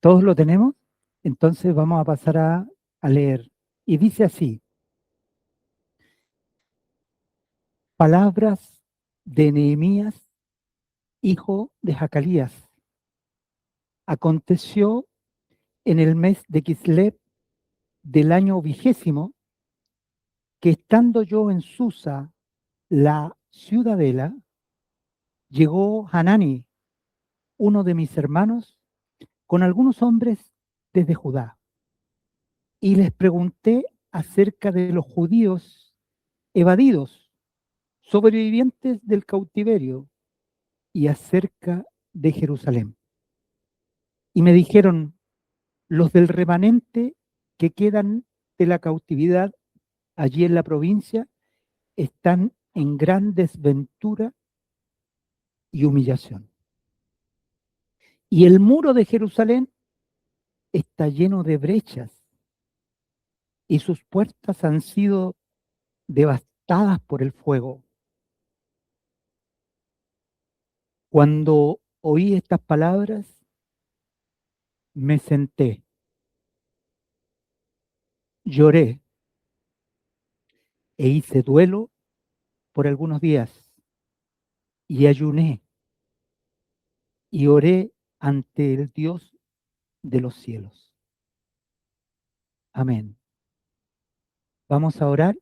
¿Todos lo tenemos? Entonces vamos a pasar a leer. Y dice así: palabras de Nehemías, hijo de Jacalías. Aconteció en el mes de Kislev del año 20, que estando yo en Susa, la ciudadela, llegó Hanani, uno de mis hermanos, con algunos hombres desde Judá, y les pregunté acerca de los judíos evadidos, sobrevivientes del cautiverio, y acerca de Jerusalén. Y me dijeron: los del remanente que quedan de la cautividad allí en la provincia están en gran desventura y humillación. Y el muro de Jerusalén está lleno de brechas y sus puertas han sido devastadas por el fuego. Cuando oí estas palabras, me senté, lloré e hice duelo por algunos días y ayuné y oré ante el Dios de los cielos. Amén. Vamos a orar.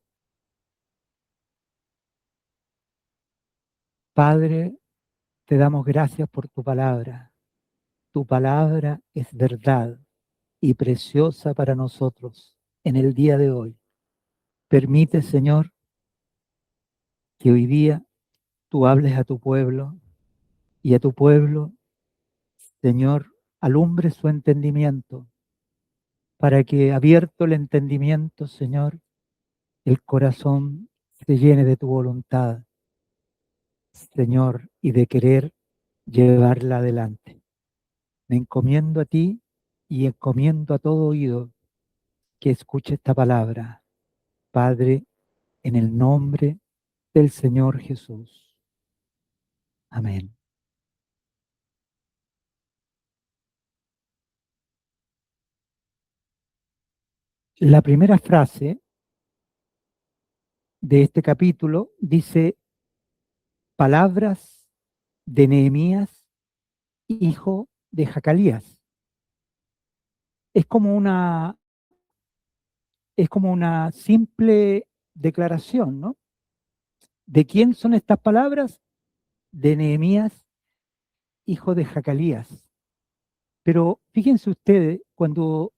Padre, te damos gracias por tu palabra. Tu palabra es verdad y preciosa para nosotros en el día de hoy. Permite, Señor, que hoy día tú hables a tu pueblo y a tu pueblo, Señor, alumbre su entendimiento para que, abierto el entendimiento, Señor, el corazón se llene de tu voluntad, Señor, y de querer llevarla adelante. Me encomiendo a ti y encomiendo a todo oído que escuche esta palabra, Padre, en el nombre del Señor Jesús. Amén. La primera frase de este capítulo dice: palabras de Nehemías, hijo de Jacalías. Es como una, es como una simple declaración, ¿no? ¿De quién son estas palabras? De Nehemías, hijo de Jacalías. Pero fíjense ustedes, cuando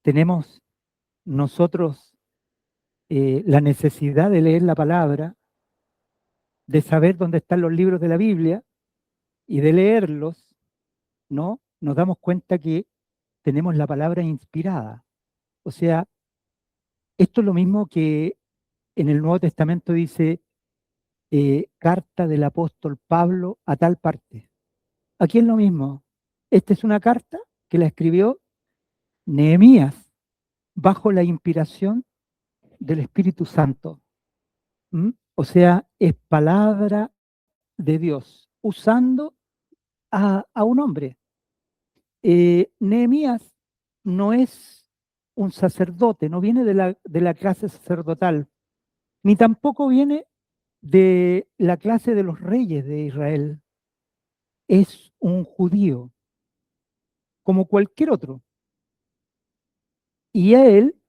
tenemos nosotros la necesidad de leer la palabra, de saber dónde están los libros de la Biblia y de leerlos, ¿no? Nos damos cuenta que tenemos la palabra inspirada. O sea, esto es lo mismo que en el Nuevo Testamento dice carta del apóstol Pablo a tal parte. Aquí es lo mismo. Esta es una carta que la escribió Nehemías bajo la inspiración del Espíritu Santo. ¿Mm? O sea, es palabra de Dios usando a un hombre. Nehemías no es un sacerdote, no viene de la clase sacerdotal, ni tampoco viene de la clase de los reyes de Israel. Es un judío, como cualquier otro. Y a él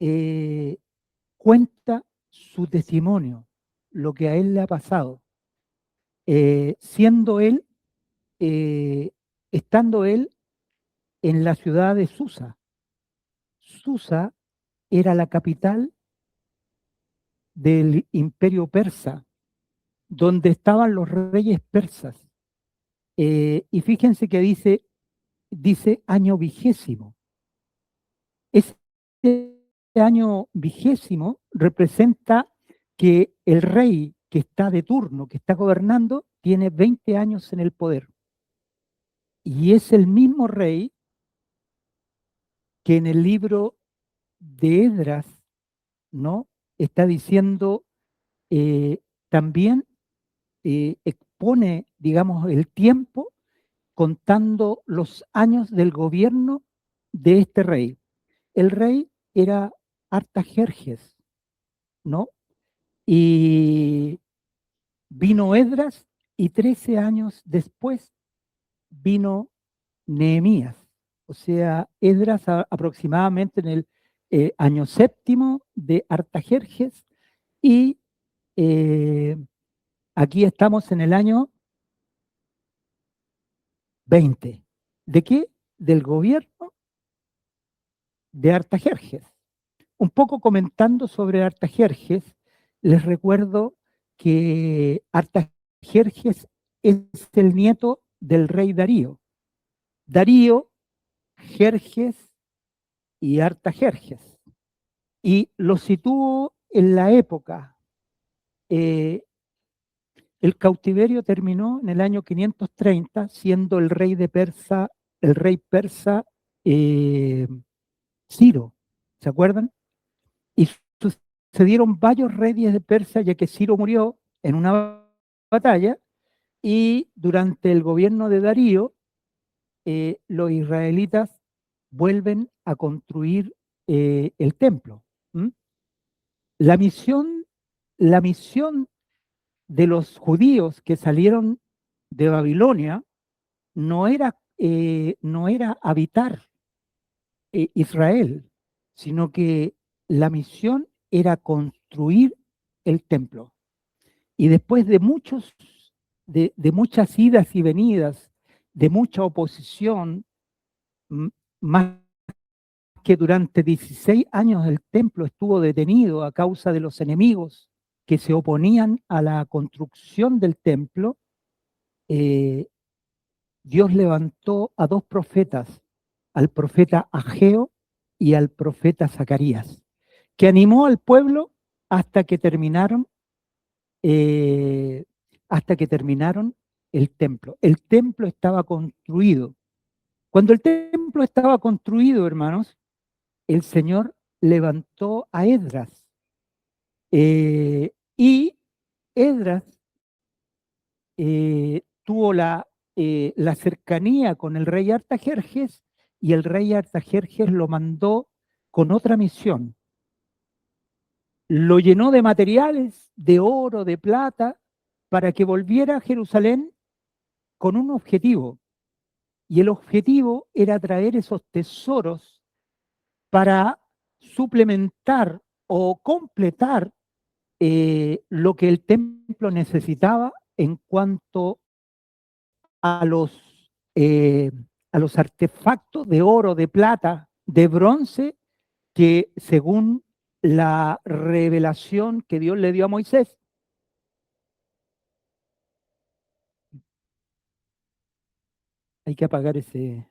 eh, cuenta su testimonio, lo que a él le ha pasado, siendo él, eh, estando él en la ciudad de Susa. Susa era la capital del imperio persa, donde estaban los reyes persas. Y fíjense que dice año 20. Este año 20 representa que el rey que está de turno, que está gobernando, tiene 20 años en el poder. Y es el mismo rey que en el libro de Esdras, ¿no? Está diciendo también expone, digamos, el tiempo contando los años del gobierno de este rey. El rey era Artajerjes, ¿no? Y vino Esdras y 13 años después vino Nehemías. O sea, Esdras aproximadamente en el año séptimo de Artajerjes y eh, aquí estamos en el año 20. ¿De qué? Del gobierno de Artajerjes. Un poco comentando sobre Artajerjes, les recuerdo que Artajerjes es el nieto del rey Darío. Darío, Jerjes y Artajerjes. Y lo sitúo en la época. Eh, el cautiverio terminó en el año 530, siendo el rey persa eh, Ciro. ¿Se acuerdan? Y sucedieron varios reyes de Persia, ya que Ciro murió en una batalla, y durante el gobierno de Darío, los israelitas vuelven a construir el templo. ¿Mm? La misión, la misión de los judíos que salieron de Babilonia no era habitar Israel, sino que la misión era construir el templo. Y después de muchas idas y venidas, de mucha oposición, más que durante 16 años el templo estuvo detenido a causa de los enemigos que se oponían a la construcción del templo, eh, Dios levantó a dos profetas, al profeta Ageo y al profeta Zacarías, que animó al pueblo hasta que terminaron, eh, hasta que terminaron el templo. El templo estaba construido. Cuando el templo estaba construido, hermanos, el Señor levantó a Esdras. Y Esdras tuvo la cercanía con el rey Artajerjes y el rey Artajerjes lo mandó con otra misión. Lo llenó de materiales, de oro, de plata, para que volviera a Jerusalén con un objetivo. Y el objetivo era traer esos tesoros para suplementar o completar lo que el templo necesitaba en cuanto a eh, a los artefactos de oro, de plata, de bronce, que según la revelación que Dios le dio a Moisés, hay que apagar ese...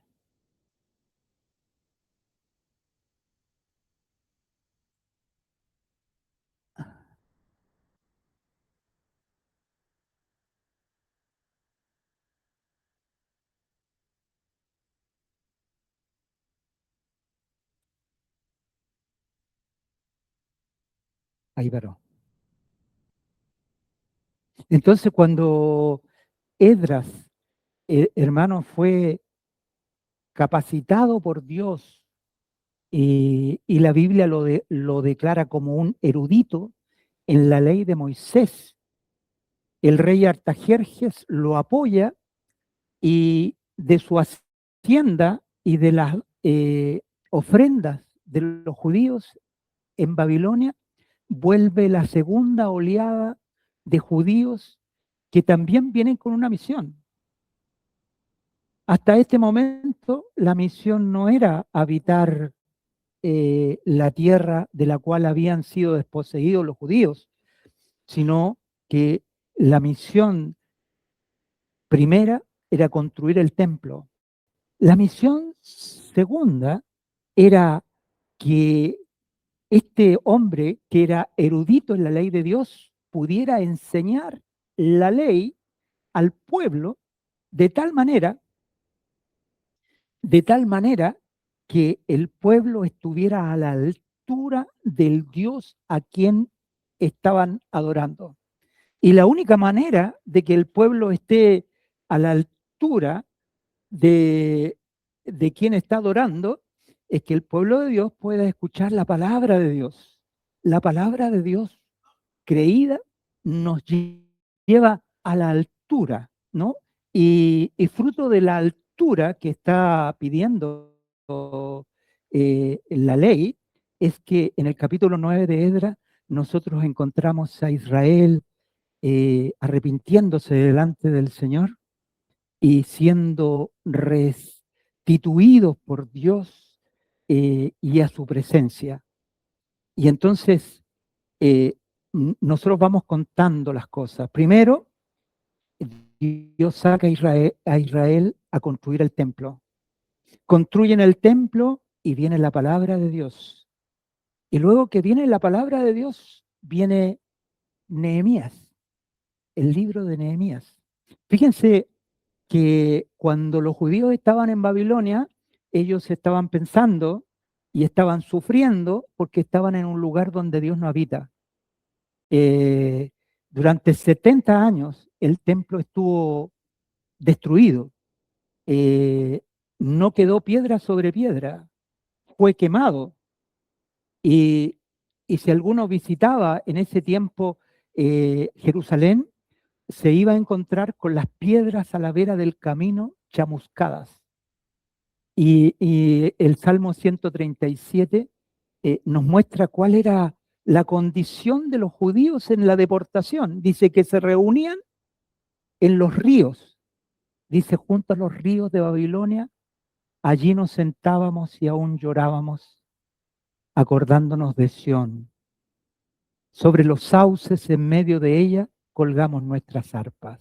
Ahí paró. Entonces, cuando Esdras, hermano, fue capacitado por Dios y la Biblia lo declara como un erudito en la ley de Moisés, el rey Artajerjes lo apoya y de su hacienda y de las ofrendas de los judíos en Babilonia vuelve la segunda oleada de judíos que también vienen con una misión. Hasta este momento la misión no era habitar la tierra de la cual habían sido desposeídos los judíos, sino que la misión primera era construir el templo. La misión segunda era que este hombre, que era erudito en la ley de Dios, pudiera enseñar la ley al pueblo de tal manera, de tal manera que el pueblo estuviera a la altura del Dios a quien estaban adorando. Y la única manera de que el pueblo esté a la altura de, de quien está adorando es que el pueblo de Dios pueda escuchar la palabra de Dios. La palabra de Dios creída nos lleva a la altura, ¿no? Y fruto de la altura que está pidiendo la ley, es que en el capítulo 9 de Esdras nosotros encontramos a Israel arrepintiéndose delante del Señor y siendo restituidos por Dios y a su presencia. Y entonces eh, nosotros vamos contando las cosas. Primero, Dios saca a Israel a construir el templo. Construyen el templo y viene la palabra de Dios. Y luego que viene la palabra de Dios, viene Nehemías, el libro de Nehemías. Fíjense que cuando los judíos estaban en Babilonia, ellos estaban pensando y estaban sufriendo porque estaban en un lugar donde Dios no habita. Eh, durante 70 años el templo estuvo destruido. Eh, no quedó piedra sobre piedra, fue quemado. Y, y si alguno visitaba en ese tiempo Jerusalén, se iba a encontrar con las piedras a la vera del camino chamuscadas. Y el Salmo 137 nos muestra cuál era la condición de los judíos en la deportación. Dice que se reunían en los ríos, dice junto a los ríos de Babilonia, allí nos sentábamos y aún llorábamos, acordándonos de Sión. Sobre los sauces en medio de ella colgamos nuestras arpas.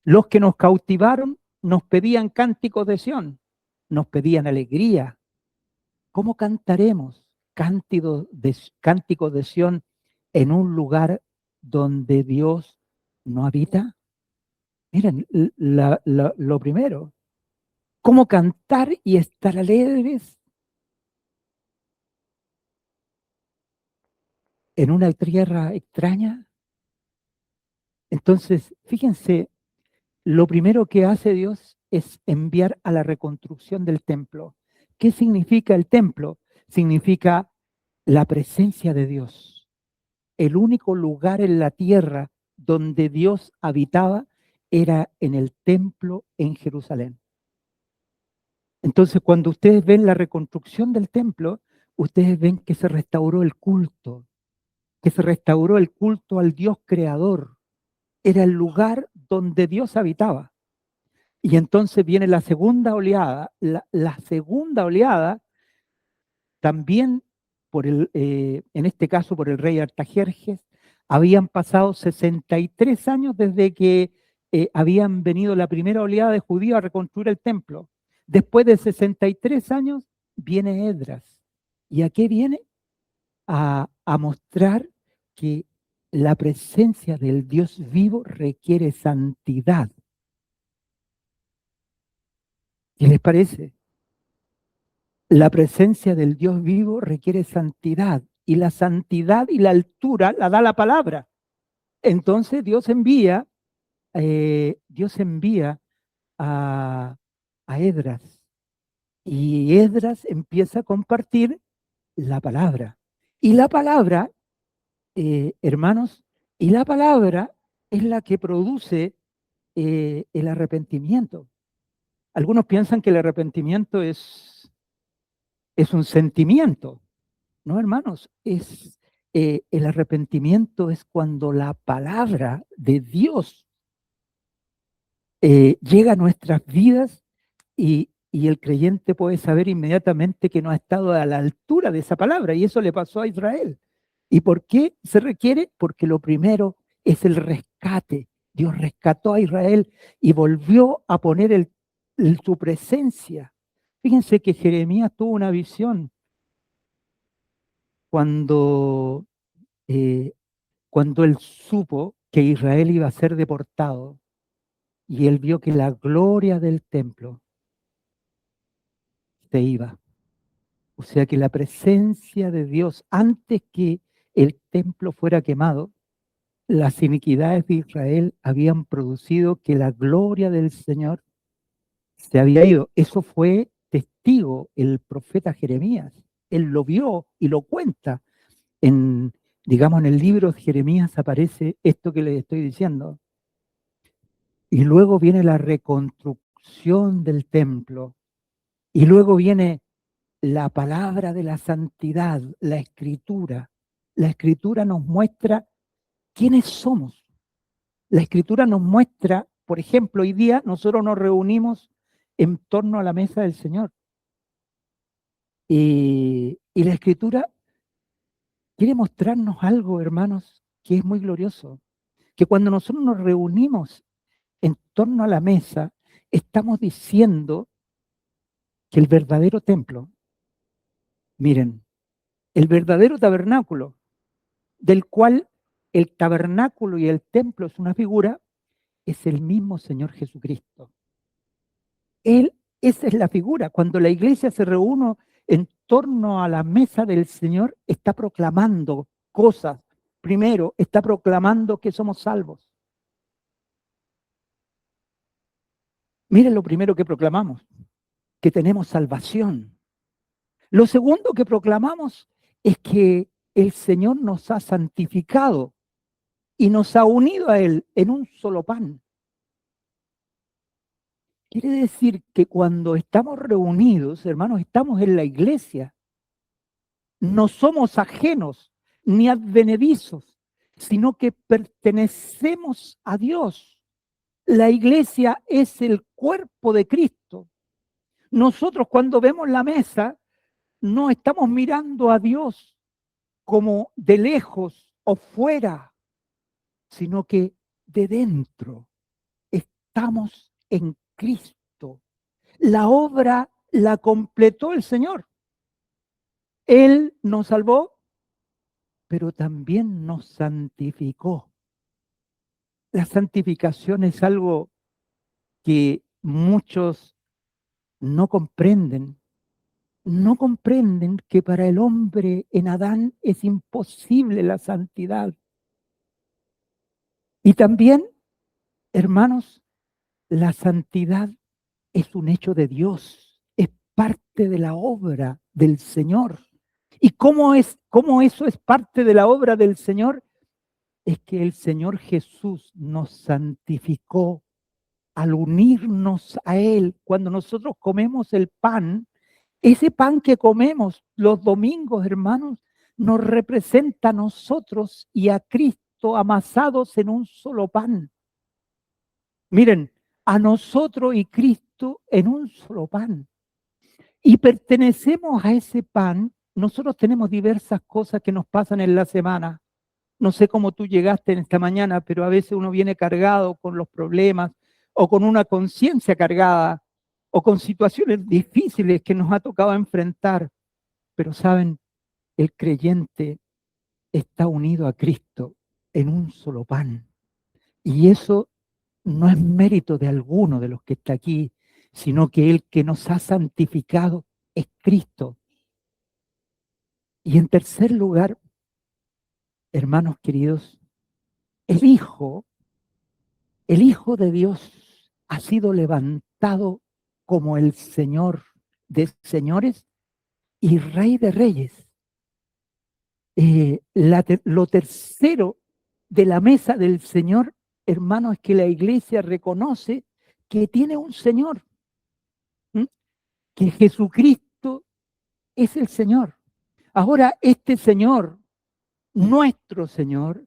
Los que nos cautivaron nos pedían cánticos de Sión, nos pedían alegría. ¿Cómo cantaremos cánticos de Sión en un lugar donde Dios no habita? Miren, lo primero, ¿cómo cantar y estar alegres en una tierra extraña? Entonces, fíjense, lo primero que hace Dios es enviar a la reconstrucción del templo. ¿Qué significa el templo? Significa la presencia de Dios. El único lugar en la tierra donde Dios habitaba era en el templo en Jerusalén. Entonces, cuando ustedes ven la reconstrucción del templo, ustedes ven que se restauró el culto, que se restauró el culto al Dios creador. Era el lugar donde Dios habitaba. Y entonces viene la segunda oleada. La segunda oleada también en este caso por el rey Artajerjes, habían pasado 63 años desde que habían venido la primera oleada de judíos a reconstruir el templo. Después de 63 años viene Esdras. ¿Y a qué viene? A mostrar que la presencia del Dios vivo requiere santidad. ¿Qué les parece? La presencia del Dios vivo requiere santidad y la santidad y la altura la da la palabra. Entonces Dios envía a Esdras y Esdras empieza a compartir la palabra. Y la palabra, hermanos, y la palabra es la que produce el arrepentimiento. Algunos piensan que el arrepentimiento es un sentimiento. No, hermanos, el arrepentimiento es cuando la palabra de Dios llega a nuestras vidas y el creyente puede saber inmediatamente que no ha estado a la altura de esa palabra, y eso le pasó a Israel. ¿Y por qué se requiere? Porque lo primero es el rescate. Dios rescató a Israel y volvió a poner su presencia. Fíjense que Jeremías tuvo una visión cuando eh, cuando él supo que Israel iba a ser deportado y él vio que la gloria del templo se iba. O sea que la presencia de Dios, antes que el templo fuera quemado, las iniquidades de Israel habían producido que la gloria del Señor se había ido. Eso fue testigo el profeta Jeremías. Él lo vio y lo cuenta. En, digamos, en el libro de Jeremías aparece esto que les estoy diciendo. Y luego viene la reconstrucción del templo. Y luego viene la palabra de la santidad, la escritura. La escritura nos muestra quiénes somos. La escritura nos muestra, por ejemplo, hoy día nosotros nos reunimos en torno a la mesa del Señor. Y la escritura quiere mostrarnos algo, hermanos, que es muy glorioso. Que cuando nosotros nos reunimos en torno a la mesa, estamos diciendo que el verdadero templo, miren, el verdadero tabernáculo, del cual el tabernáculo y el templo es una figura, es el mismo Señor Jesucristo. Él, esa es la figura. Cuando la iglesia se reúne en torno a la mesa del Señor, está proclamando cosas. Primero, está proclamando que somos salvos. Miren lo primero que proclamamos, que tenemos salvación. Lo segundo que proclamamos es que el Señor nos ha santificado y nos ha unido a Él en un solo pan. Quiere decir que cuando estamos reunidos, hermanos, estamos en la iglesia. No somos ajenos ni advenedizos, sino que pertenecemos a Dios. La iglesia es el cuerpo de Cristo. Nosotros cuando vemos la mesa, no estamos mirando a Dios como de lejos o fuera, sino que de dentro estamos en Cristo. La obra la completó el Señor. Él nos salvó, pero también nos santificó. La santificación es algo que muchos no comprenden. No comprenden que para el hombre en Adán es imposible la santidad. Y también, hermanos, la santidad es un hecho de Dios, es parte de la obra del Señor. ¿Y cómo eso es parte de la obra del Señor? Es que el Señor Jesús nos santificó al unirnos a Él. Cuando nosotros comemos el pan, ese pan que comemos los domingos, hermanos, nos representa a nosotros y a Cristo amasados en un solo pan. Miren, a nosotros y Cristo en un solo pan. Y pertenecemos a ese pan. Nosotros tenemos diversas cosas que nos pasan en la semana. No sé cómo tú llegaste en esta mañana, pero a veces uno viene cargado con los problemas o con una conciencia cargada o con situaciones difíciles que nos ha tocado enfrentar. Pero saben, el creyente está unido a Cristo en un solo pan. Y eso no es mérito de alguno de los que está aquí, sino que el que nos ha santificado es Cristo. Y en tercer lugar, hermanos queridos, el Hijo de Dios ha sido levantado como el Señor de señores y Rey de reyes. Lo tercero de la mesa del Señor, hermano, es que la iglesia reconoce que tiene un Señor, ¿m? Que Jesucristo es el Señor. Ahora, este Señor, nuestro Señor,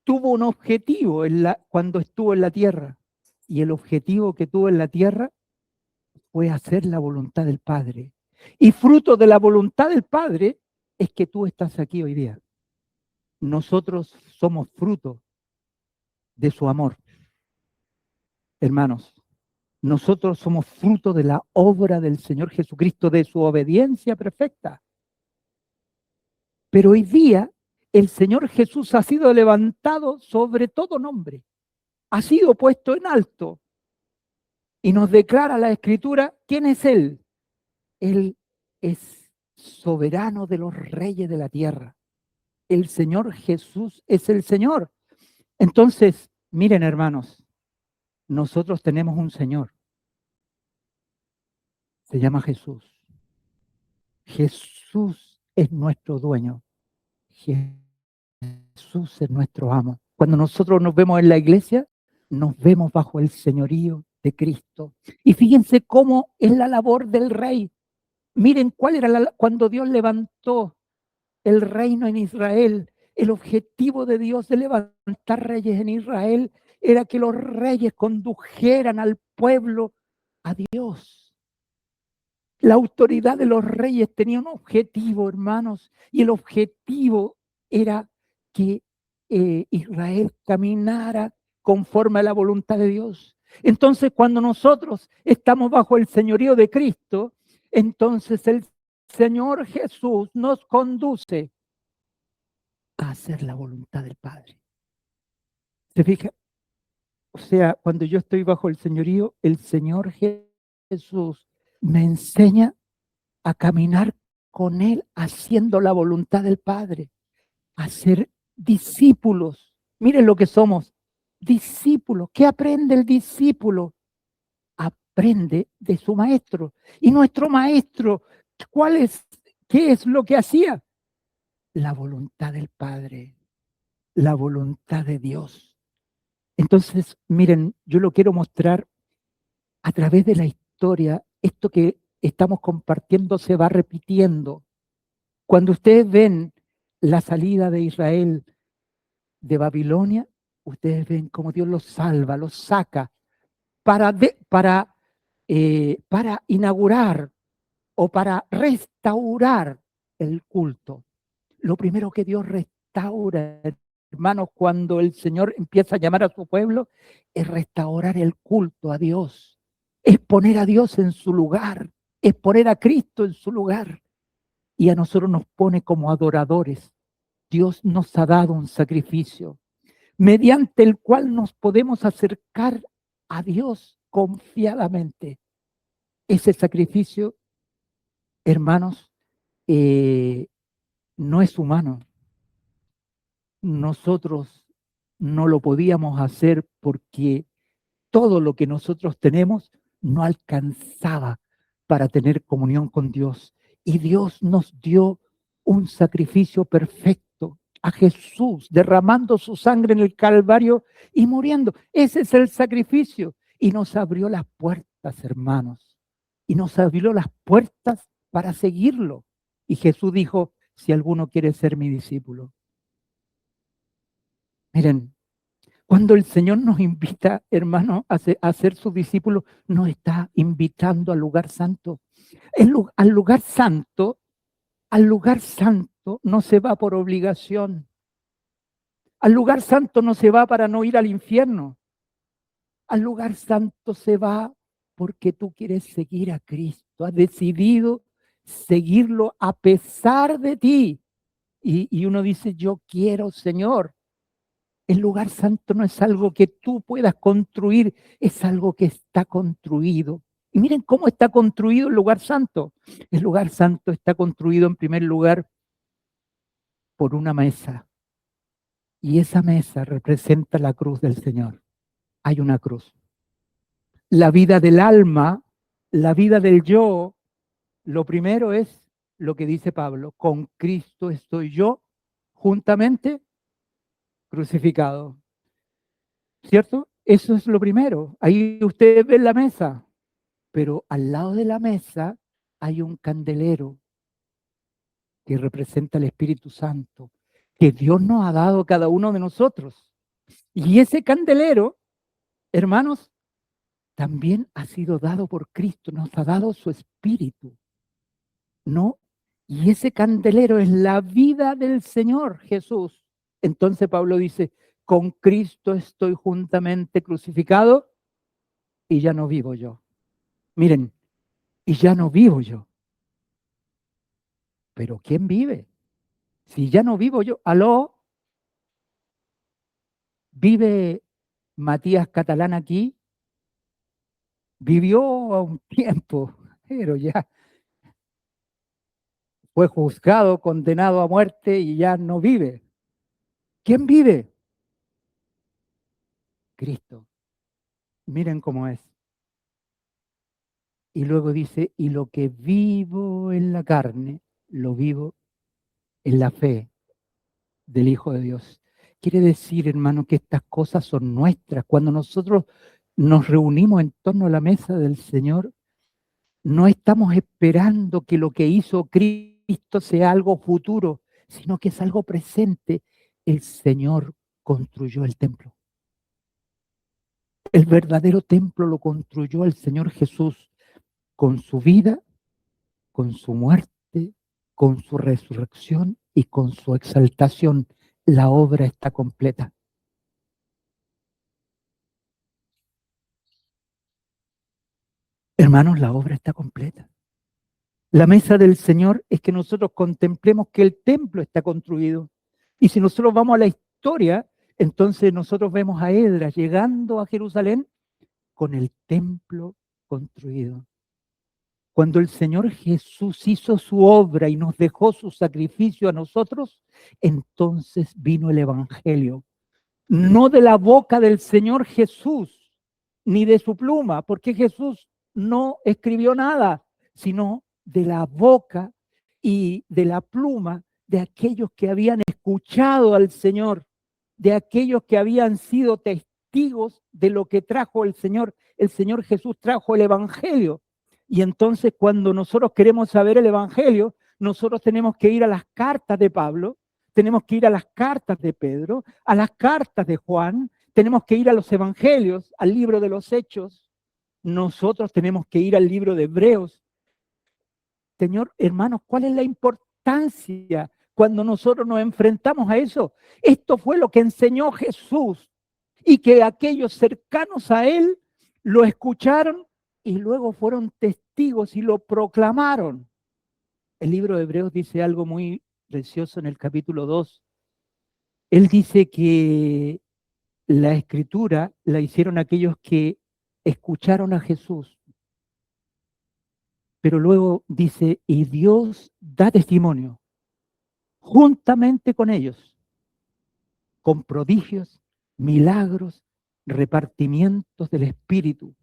tuvo un objetivo cuando estuvo en la tierra. Y el objetivo que tuvo en la tierra fue hacer la voluntad del Padre. Y fruto de la voluntad del Padre es que tú estás aquí hoy día. Nosotros somos fruto de su amor. Hermanos, nosotros somos fruto de la obra del Señor Jesucristo, de su obediencia perfecta. Pero hoy día el Señor Jesús ha sido levantado sobre todo nombre, ha sido puesto en alto y nos declara la Escritura quién es Él. Él es soberano de los reyes de la tierra. El Señor Jesús es el Señor. Entonces, miren hermanos, nosotros tenemos un Señor Se llama Jesús. Jesús es nuestro dueño. Jesús es nuestro amo. Cuando nosotros nos vemos en la iglesia, nos vemos bajo el señorío de Cristo. Y fíjense cómo es la labor del rey. Miren cuál era cuando Dios levantó el reino en Israel. El objetivo de Dios de levantar reyes en Israel era que los reyes condujeran al pueblo a Dios. La autoridad de los reyes tenía un objetivo, hermanos, y el objetivo era que Israel caminara conforme a la voluntad de Dios. Entonces, cuando nosotros estamos bajo el señorío de Cristo, entonces el Señor Jesús nos conduce a hacer la voluntad del Padre. ¿Se fija? O sea, cuando yo estoy bajo el señorío, el Señor Jesús me enseña a caminar con Él haciendo la voluntad del Padre, a ser discípulos. Miren lo que somos, discípulos. ¿Qué aprende el discípulo? Aprende de su maestro. Y nuestro maestro, ¿qué es lo que hacía? La voluntad del Padre, la voluntad de Dios. Entonces, miren, yo lo quiero mostrar a través de la historia. Esto que estamos compartiendo se va repitiendo. Cuando ustedes ven la salida de Israel de Babilonia, ustedes ven cómo Dios los salva, los saca para inaugurar o para restaurar el culto. Lo primero que Dios restaura, hermanos, cuando el Señor empieza a llamar a su pueblo, es restaurar el culto a Dios, es poner a Dios en su lugar, es poner a Cristo en su lugar. Y a nosotros nos pone como adoradores. Dios nos ha dado un sacrificio mediante el cual nos podemos acercar a Dios confiadamente. Ese sacrificio, hermanos, no es humano. Nosotros no lo podíamos hacer porque todo lo que nosotros tenemos no alcanzaba para tener comunión con Dios. Y Dios nos dio un sacrificio perfecto a Jesús, derramando su sangre en el Calvario y muriendo. Ese es el sacrificio. Y nos abrió las puertas, hermanos. Y nos abrió las puertas para seguirlo. Y Jesús dijo, si alguno quiere ser mi discípulo. Miren, cuando el Señor nos invita, hermano, a ser sus discípulos, nos está invitando al lugar santo. Al lugar santo no se va por obligación. Al lugar santo no se va para no ir al infierno. Al lugar santo se va porque tú quieres seguir a Cristo. Has decidido seguirlo a pesar de ti. Y uno dice, yo quiero, Señor. El lugar santo no es algo que tú puedas construir, es algo que está construido. Y miren cómo está construido el lugar santo. El lugar santo está construido en primer lugar por una mesa. Y esa mesa representa la cruz del Señor. Hay una cruz. La vida del alma, la vida del yo, lo primero es lo que dice Pablo, con Cristo estoy yo juntamente crucificado. ¿Cierto? Eso es lo primero. Ahí ustedes ven la mesa, pero al lado de la mesa hay un candelero que representa el Espíritu Santo, que Dios nos ha dado a cada uno de nosotros. Y ese candelero, hermanos, también ha sido dado por Cristo, nos ha dado su Espíritu, ¿no? Y ese candelero es la vida del Señor Jesús. Entonces Pablo dice, con Cristo estoy juntamente crucificado y ya no vivo yo. Miren, y ya no vivo yo. Pero ¿quién vive? Si ya no vivo yo, aló, vive Matías Catalán aquí, vivió a un tiempo, pero ya fue juzgado, condenado a muerte y ya no vive. ¿Quién vive? Cristo. Miren cómo es. Y luego dice, y lo que vivo en la carne, lo vivo en la fe del Hijo de Dios. Quiere decir, hermano, que estas cosas son nuestras. Cuando nosotros nos reunimos en torno a la mesa del Señor, no estamos esperando que lo que hizo Cristo sea algo futuro, sino que es algo presente. El Señor construyó el templo. El verdadero templo lo construyó el Señor Jesús con su vida, con su muerte, con su resurrección y con su exaltación. La obra está completa. Hermanos, la obra está completa. La mesa del Señor es que nosotros contemplemos que el templo está construido. Y si nosotros vamos a la historia, entonces nosotros vemos a Esdras llegando a Jerusalén con el templo construido. Cuando el Señor Jesús hizo su obra y nos dejó su sacrificio a nosotros, entonces vino el Evangelio. No de la boca del Señor Jesús, ni de su pluma, porque Jesús no escribió nada, sino de la boca y de la pluma de aquellos que habían escuchado al Señor, de aquellos que habían sido testigos de lo que trajo el Señor. El Señor Jesús trajo el Evangelio. Y entonces cuando nosotros queremos saber el Evangelio, nosotros tenemos que ir a las cartas de Pablo, tenemos que ir a las cartas de Pedro, a las cartas de Juan, tenemos que ir a los Evangelios, al libro de los Hechos, nosotros tenemos que ir al libro de Hebreos. Señor, hermanos, ¿cuál es la importancia cuando nosotros nos enfrentamos a eso? Esto fue lo que enseñó Jesús y que aquellos cercanos a él lo escucharon y luego fueron testigos y lo proclamaron. El libro de Hebreos dice algo muy precioso en el capítulo 2. Él dice que la escritura la hicieron aquellos que escucharon a Jesús, pero luego dice, y Dios da testimonio juntamente con ellos, con prodigios, milagros, repartimientos del Espíritu.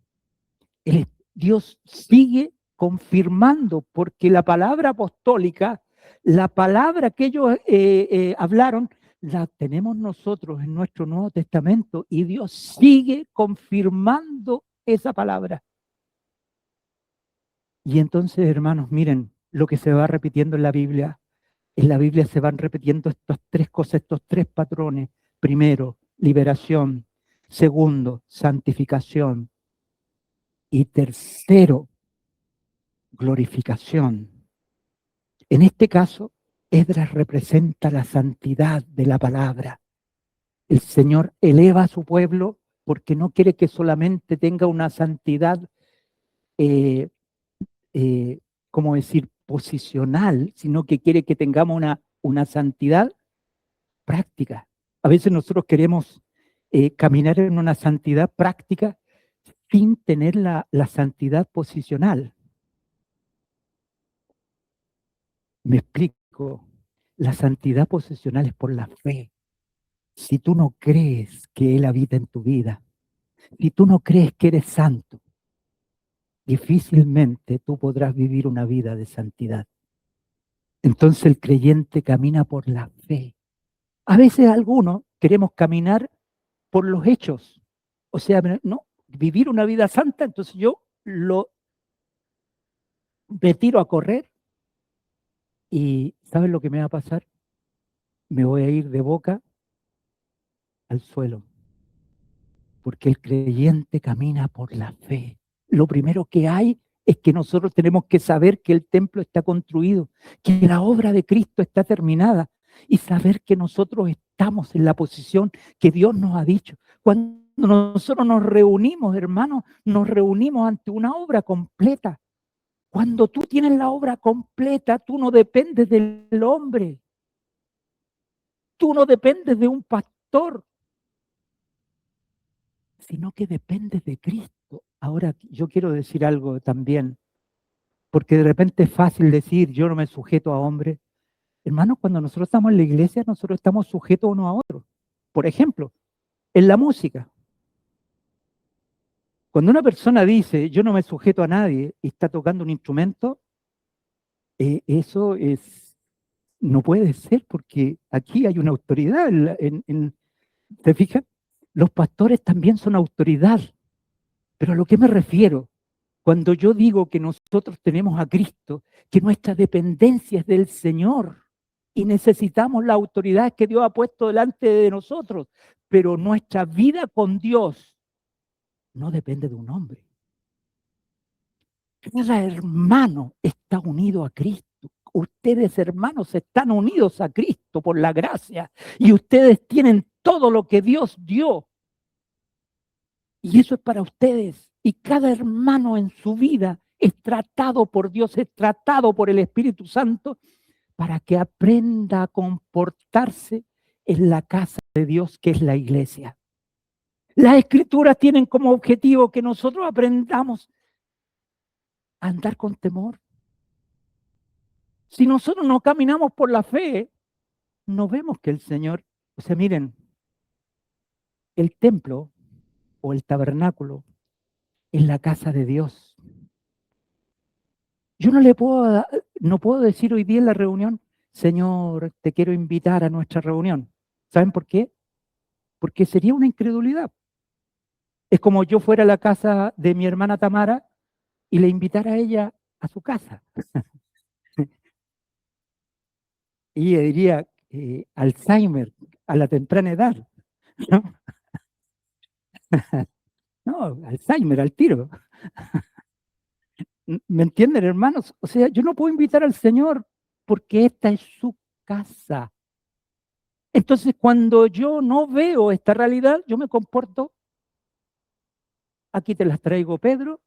Dios sigue confirmando, porque la palabra apostólica, la palabra que ellos hablaron, la tenemos nosotros en nuestro Nuevo Testamento y Dios sigue confirmando esa palabra. Y entonces, hermanos, miren lo que se va repitiendo en la Biblia. En la Biblia se van repitiendo estas tres cosas, estos tres patrones. Primero, liberación. Segundo, santificación. Y tercero, glorificación. En este caso, Esdras representa la santidad de la palabra. El Señor eleva a su pueblo porque no quiere que solamente tenga una santidad, eh, eh, ¿cómo decir?, posicional, sino que quiere que tengamos una santidad práctica. A veces nosotros queremos caminar en una santidad práctica sin tener la santidad posicional. Me explico. La santidad posicional es por la fe. Si tú no crees que Él habita en tu vida, si tú no crees que eres santo, difícilmente tú podrás vivir una vida de santidad. Entonces el creyente camina por la fe. A veces algunos queremos caminar por los hechos. O sea, no, vivir una vida santa, entonces yo me tiro a correr y ¿sabes lo que me va a pasar? Me voy a ir de boca al suelo, porque el creyente camina por la fe. Lo primero que hay es que nosotros tenemos que saber que el templo está construido, que la obra de Cristo está terminada y saber que nosotros estamos en la posición que Dios nos ha dicho. Cuando nosotros nos reunimos, hermanos, nos reunimos ante una obra completa. Cuando tú tienes la obra completa, tú no dependes del hombre, tú no dependes de un pastor, sino que dependes de Cristo. Ahora, yo quiero decir algo también, porque de repente es fácil decir, yo no me sujeto a hombres. Hermanos, cuando nosotros estamos en la iglesia, nosotros estamos sujetos uno a otro. Por ejemplo, en la música. Cuando una persona dice, yo no me sujeto a nadie y está tocando un instrumento, eso no puede ser porque aquí hay una autoridad. ¿Te fijas? Los pastores también son autoridad. Pero a lo que me refiero, cuando yo digo que nosotros tenemos a Cristo, que nuestra dependencia es del Señor y necesitamos la autoridad que Dios ha puesto delante de nosotros, pero nuestra vida con Dios no depende de un hombre. Cada hermano está unido a Cristo. Ustedes, hermanos, están unidos a Cristo por la gracia y ustedes tienen todo lo que Dios dio. Y eso es para ustedes. Y cada hermano en su vida es tratado por Dios, es tratado por el Espíritu Santo para que aprenda a comportarse en la casa de Dios, que es la iglesia. Las escrituras tienen como objetivo que nosotros aprendamos a andar con temor. Si nosotros no caminamos por la fe, no vemos que el Señor, o sea, miren, el templo o el tabernáculo es la casa de Dios. Yo no puedo decir hoy día en la reunión, Señor, te quiero invitar a nuestra reunión. ¿Saben por qué? Porque sería una incredulidad. Es como yo fuera a la casa de mi hermana Tamara y le invitara a ella a su casa. Y ella diría, Alzheimer a la temprana edad. ¿No? No, Alzheimer al tiro. ¿Me entienden, hermanos? O sea, yo no puedo invitar al Señor porque esta es su casa. Entonces, cuando yo no veo esta realidad, yo me comporto, aquí te las traigo, Pedro,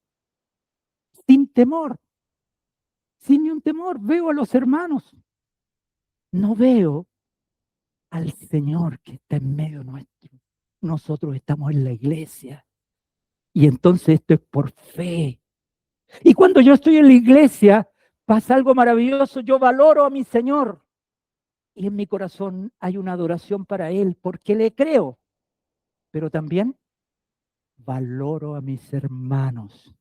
sin temor, sin ni un temor. Veo a los hermanos, no veo al Señor que está en medio nuestro. Nosotros estamos en la iglesia y entonces esto es por fe. Y cuando yo estoy en la iglesia, pasa algo maravilloso, yo valoro a mi Señor y en mi corazón hay una adoración para Él porque le creo, pero también valoro a mis hermanos.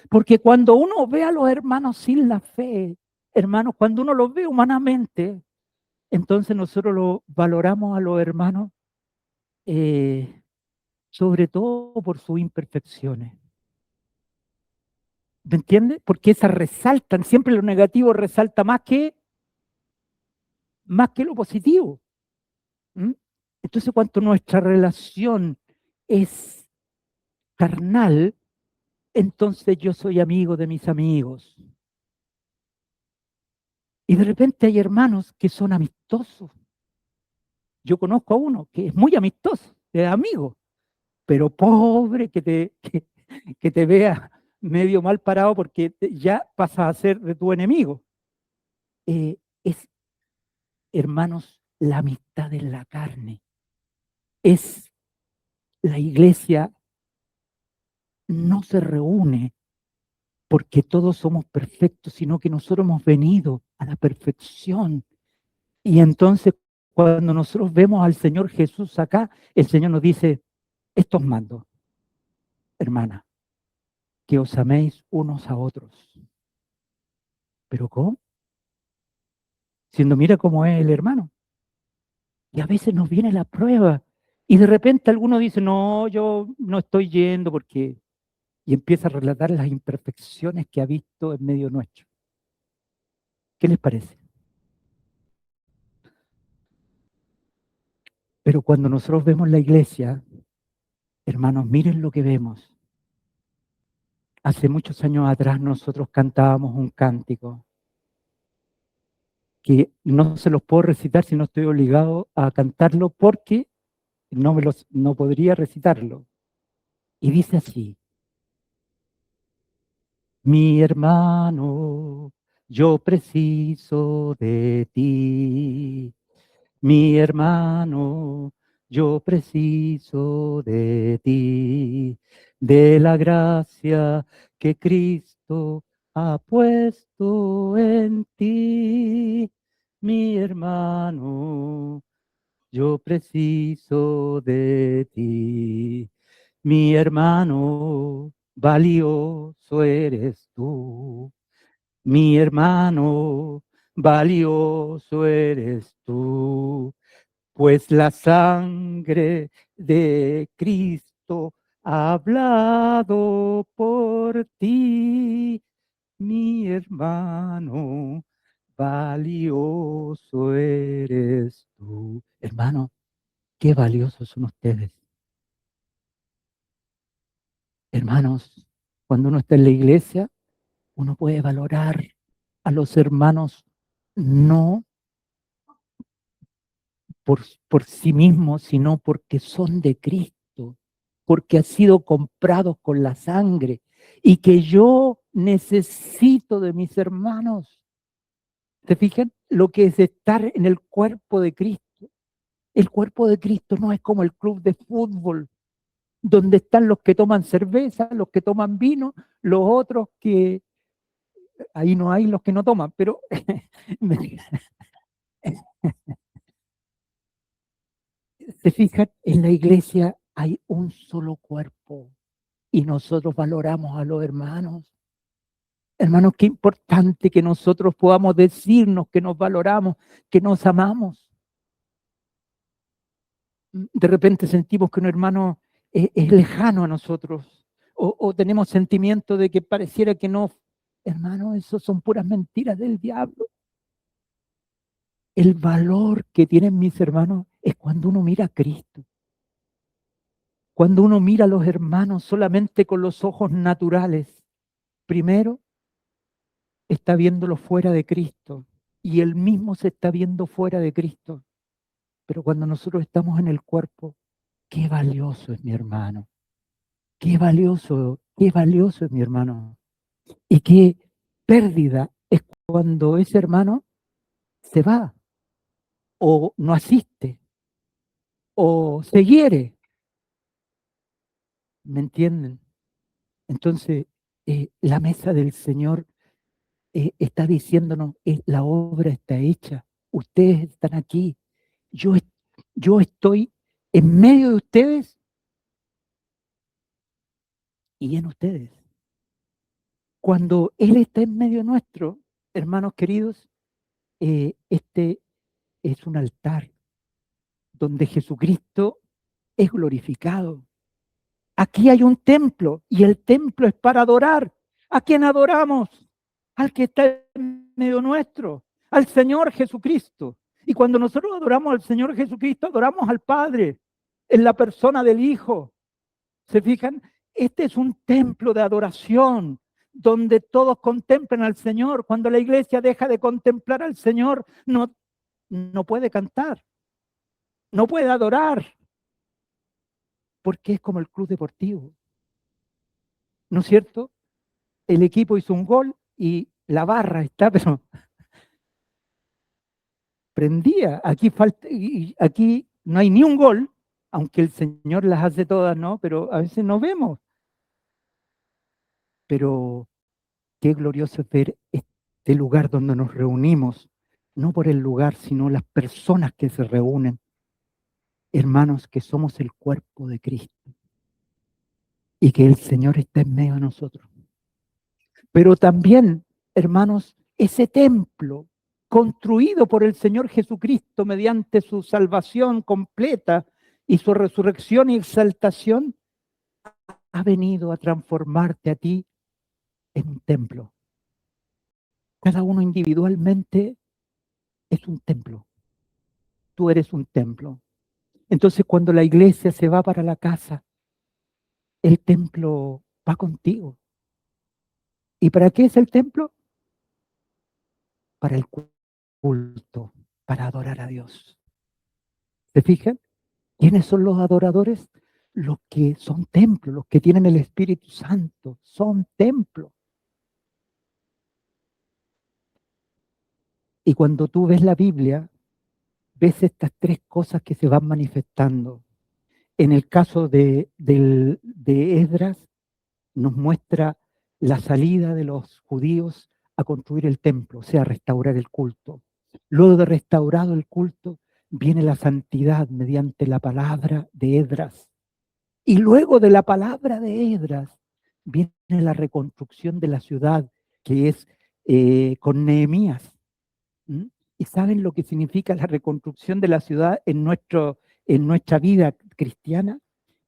Porque cuando uno ve a los hermanos sin la fe, hermanos, cuando uno los ve humanamente, entonces nosotros lo valoramos a los hermanos, eh, sobre todo por sus imperfecciones. ¿Me entiendes? Porque esas resaltan, siempre lo negativo resalta más que lo positivo. ¿Mm? Entonces, cuando nuestra relación es carnal, entonces yo soy amigo de mis amigos. Y de repente hay hermanos que son amistosos. Yo conozco a uno que es muy amistoso, es amigo, pero pobre que te vea medio mal parado porque ya pasa a ser de tu enemigo. Es, hermanos, la amistad en la carne. Es la iglesia no se reúne porque todos somos perfectos, sino que nosotros hemos venido a la perfección. Y entonces, cuando nosotros vemos al Señor Jesús acá, el Señor nos dice, estos mandos, hermana, que os améis unos a otros. ¿Pero cómo? Siendo mira cómo es el hermano. Y a veces nos viene la prueba. Y de repente alguno dice, no, yo no estoy yendo porque... Y empieza a relatar las imperfecciones que ha visto en medio nuestro. ¿Qué les parece? Pero cuando nosotros vemos la iglesia, hermanos, miren lo que vemos. Hace muchos años atrás nosotros cantábamos un cántico que no se los puedo recitar si no estoy obligado a cantarlo porque no podría recitarlo. Y dice así, mi hermano, yo preciso de ti. Mi hermano, yo preciso de ti, de la gracia que Cristo ha puesto en ti. Mi hermano, yo preciso de ti. Mi hermano, valioso eres tú. Mi hermano, valioso eres tú, pues la sangre de Cristo ha hablado por ti, mi hermano, valioso eres tú. Hermano, qué valiosos son ustedes. Hermanos, cuando uno está en la iglesia, uno puede valorar a los hermanos no por, por sí mismos, sino porque son de Cristo, porque han sido comprados con la sangre y que yo necesito de mis hermanos. ¿Se fijan lo que es estar en el cuerpo de Cristo? El cuerpo de Cristo no es como el club de fútbol, donde están los que toman cerveza, los que toman vino, los otros que ahí no hay los que no toman, pero se fijan, en la iglesia hay un solo cuerpo y nosotros valoramos a los hermanos. Hermanos, qué importante que nosotros podamos decirnos que nos valoramos, que nos amamos. De repente sentimos que un hermano es lejano a nosotros o tenemos sentimiento de que pareciera que no. Hermano, eso son puras mentiras del diablo. El valor que tienen mis hermanos es cuando uno mira a Cristo. Cuando uno mira a los hermanos solamente con los ojos naturales, primero está viéndolo fuera de Cristo y él mismo se está viendo fuera de Cristo. Pero cuando nosotros estamos en el cuerpo, qué valioso es mi hermano, qué valioso es mi hermano. Y qué pérdida es cuando ese hermano se va o no asiste o se hiere. ¿Me entienden? Entonces, la mesa del Señor está diciéndonos, la obra está hecha, ustedes están aquí, yo, yo estoy en medio de ustedes y en ustedes. Cuando Él está en medio nuestro, hermanos queridos, este es un altar donde Jesucristo es glorificado. Aquí hay un templo y el templo es para adorar. ¿A quién adoramos? Al que está en medio nuestro, al Señor Jesucristo. Y cuando nosotros adoramos al Señor Jesucristo, adoramos al Padre en la persona del Hijo. ¿Se fijan? Este es un templo de adoración donde todos contemplan al Señor. Cuando la iglesia deja de contemplar al Señor, no puede cantar, no puede adorar, porque es como el club deportivo, ¿no es cierto? El equipo hizo un gol y la barra está, pero prendía. Aquí falta, y aquí no hay ni un gol, aunque el Señor las hace todas, ¿no? Pero a veces no vemos. Pero qué glorioso es ver este lugar donde nos reunimos, no por el lugar, sino las personas que se reúnen. Hermanos, que somos el cuerpo de Cristo y que el Señor está en medio de nosotros. Pero también, hermanos, ese templo construido por el Señor Jesucristo mediante su salvación completa y su resurrección y exaltación, ha venido a transformarte a ti en un templo. Cada uno individualmente es un templo. Tú eres un templo. Entonces, cuando la iglesia se va para la casa, el templo va contigo. ¿Y para qué es el templo? Para el culto, para adorar a Dios. ¿Se fijan? ¿Quiénes son los adoradores? Los que son templos, los que tienen el Espíritu Santo, son templos. Y cuando tú ves la Biblia, ves estas tres cosas que se van manifestando. En el caso de Esdras, nos muestra la salida de los judíos a construir el templo, o sea, restaurar el culto. Luego de restaurado el culto, viene la santidad mediante la palabra de Esdras. Y luego de la palabra de Esdras, viene la reconstrucción de la ciudad, que es con Nehemías. ¿Mm? ¿Y saben lo que significa la reconstrucción de la ciudad en nuestra vida cristiana?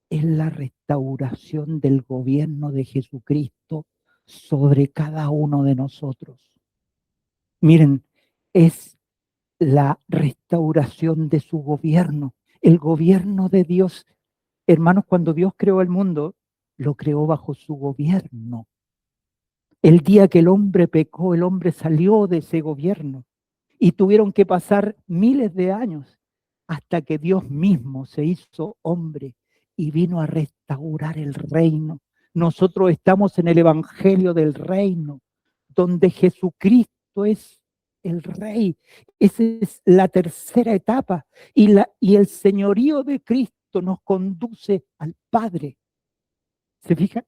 Es la restauración del gobierno de Jesucristo sobre cada uno de nosotros. Miren, es la restauración de su gobierno, el gobierno de Dios. Hermanos, cuando Dios creó el mundo, lo creó bajo su gobierno. El día que el hombre pecó, el hombre salió de ese gobierno y tuvieron que pasar miles de años hasta que Dios mismo se hizo hombre y vino a restaurar el reino. Nosotros estamos en el Evangelio del Reino, donde Jesucristo es el Rey. Esa es la tercera etapa y el señorío de Cristo nos conduce al Padre. ¿Se fijan?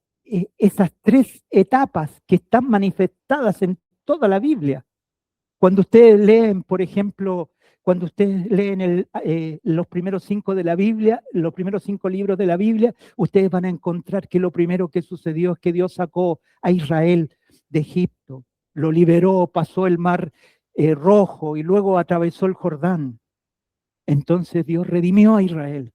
Esas tres etapas que están manifestadas en toda la Biblia. Cuando ustedes leen, por ejemplo, cuando ustedes leen los primeros 5 de la Biblia, los primeros 5 libros de la Biblia, ustedes van a encontrar que lo primero que sucedió es que Dios sacó a Israel de Egipto, lo liberó, pasó el mar rojo y luego atravesó el Jordán. Entonces Dios redimió a Israel.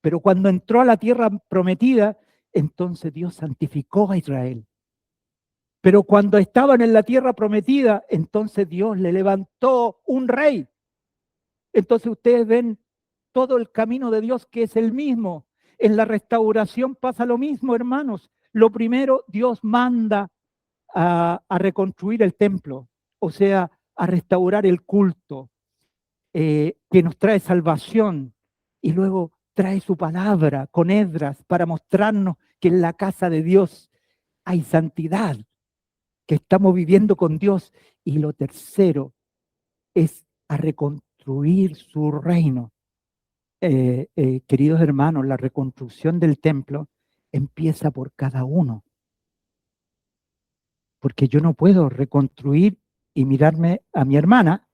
Pero cuando entró a la tierra prometida, entonces Dios santificó a Israel. Pero cuando estaban en la tierra prometida, entonces Dios le levantó un rey. Entonces ustedes ven todo el camino de Dios que es el mismo. En la restauración pasa lo mismo, hermanos. Lo primero, Dios manda a reconstruir el templo, o sea, a restaurar el culto, que nos trae salvación. Y luego trae su palabra con Esdras para mostrarnos que en la casa de Dios hay santidad, que estamos viviendo con Dios. Y lo tercero es a reconstruir su reino. Queridos hermanos, la reconstrucción del templo empieza por cada uno, porque yo no puedo reconstruir y mirarme a mi hermana,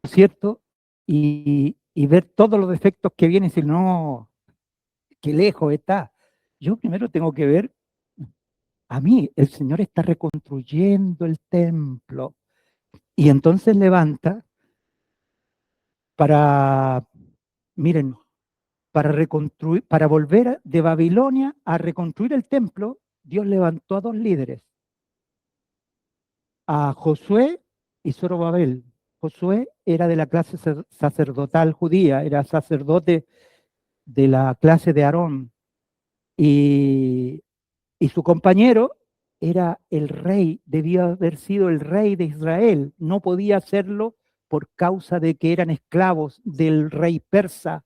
¿no es cierto? Y ver todos los defectos que vienen, si no, qué lejos está. Yo primero tengo que ver a mí, el Señor está reconstruyendo el templo. Y entonces levanta para, miren, para reconstruir, para volver de Babilonia a reconstruir el templo, Dios levantó a dos líderes, a Josué y Zorobabel. Josué era de la clase sacerdotal judía, era sacerdote de la clase de Aarón, y, y su compañero era el rey, debía haber sido el rey de Israel, no podía hacerlo por causa de que eran esclavos del rey persa.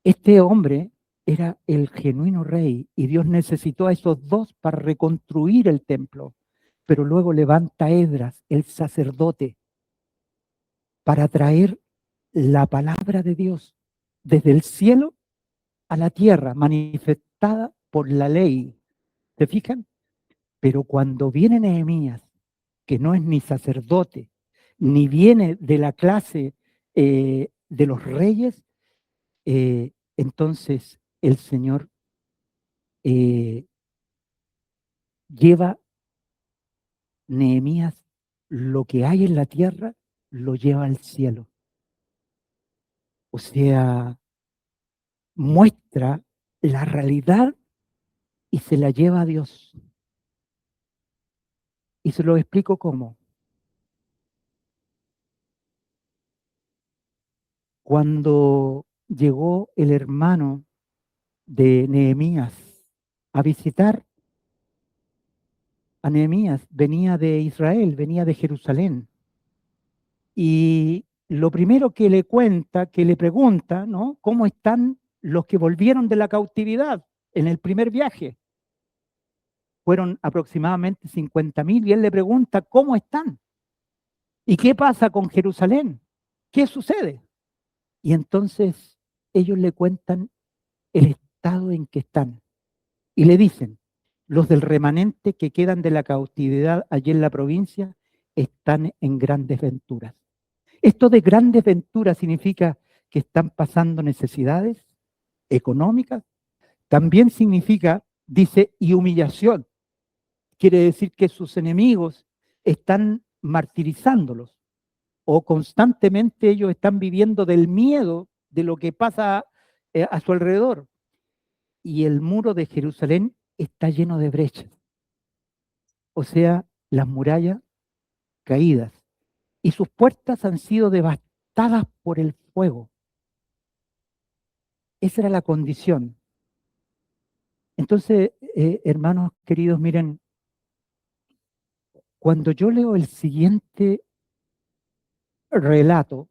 Este hombre era el genuino rey y Dios necesitó a esos dos para reconstruir el templo. Pero luego levanta a Esdras, el sacerdote, para traer la palabra de Dios desde el cielo a la tierra, manifestada por la ley. ¿Se fijan? Pero cuando viene Nehemías, que no es ni sacerdote, ni viene de la clase de los reyes, entonces el Señor eh, lleva Nehemías, lo que hay en la tierra, lo lleva al cielo. O sea, muestra la realidad y se la lleva a Dios. Y se lo explico cómo. Cuando llegó el hermano de Nehemías a visitar a Nehemías, venía de Israel, venía de Jerusalén. Y lo primero que le cuenta, que le pregunta, ¿no? ¿Cómo están los que volvieron de la cautividad en el primer viaje? Fueron aproximadamente 50.000 y él le pregunta, ¿cómo están? ¿Y qué pasa con Jerusalén? ¿Qué sucede? Y entonces ellos le cuentan el estado en que están y le dicen, los del remanente que quedan de la cautividad allí en la provincia están en grandes venturas. Esto de grandes venturas significa que están pasando necesidades económicas, también significa Dice, y humillación. Quiere decir que sus enemigos están martirizándolos o constantemente ellos están viviendo del miedo de lo que pasa a su alrededor. Y el muro de Jerusalén está lleno de brechas, o sea, las murallas caídas. Y sus puertas han sido devastadas por el fuego. Esa era la condición. Entonces, hermanos queridos, miren, cuando yo leo el siguiente relato,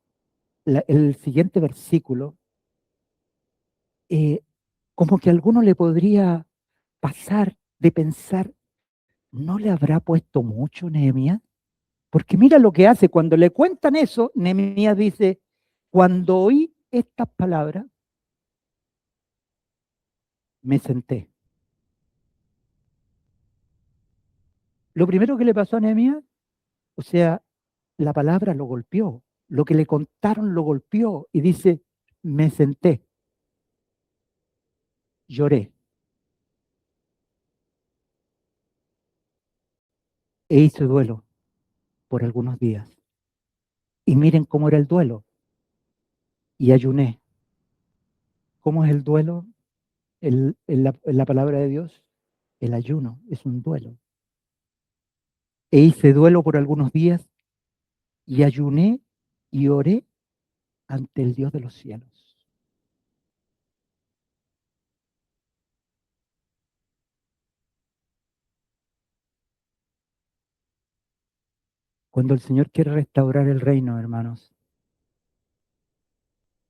el siguiente versículo, eh, como que a alguno le podría pasar de pensar, ¿no le habrá puesto mucho Nehemías? Porque mira lo que hace, cuando le cuentan eso, Nehemías dice, cuando oí estas palabras, me senté. Lo primero que le pasó a Nehemías, o sea, la palabra lo golpeó, lo que le contaron lo golpeó y dice, me senté, lloré e hice duelo por algunos días. Y miren cómo era el duelo. Y ayuné. ¿Cómo es el duelo en la palabra de Dios? El ayuno es un duelo. E hice duelo por algunos días y ayuné y oré ante el Dios de los cielos. Cuando el Señor quiere restaurar el reino, hermanos,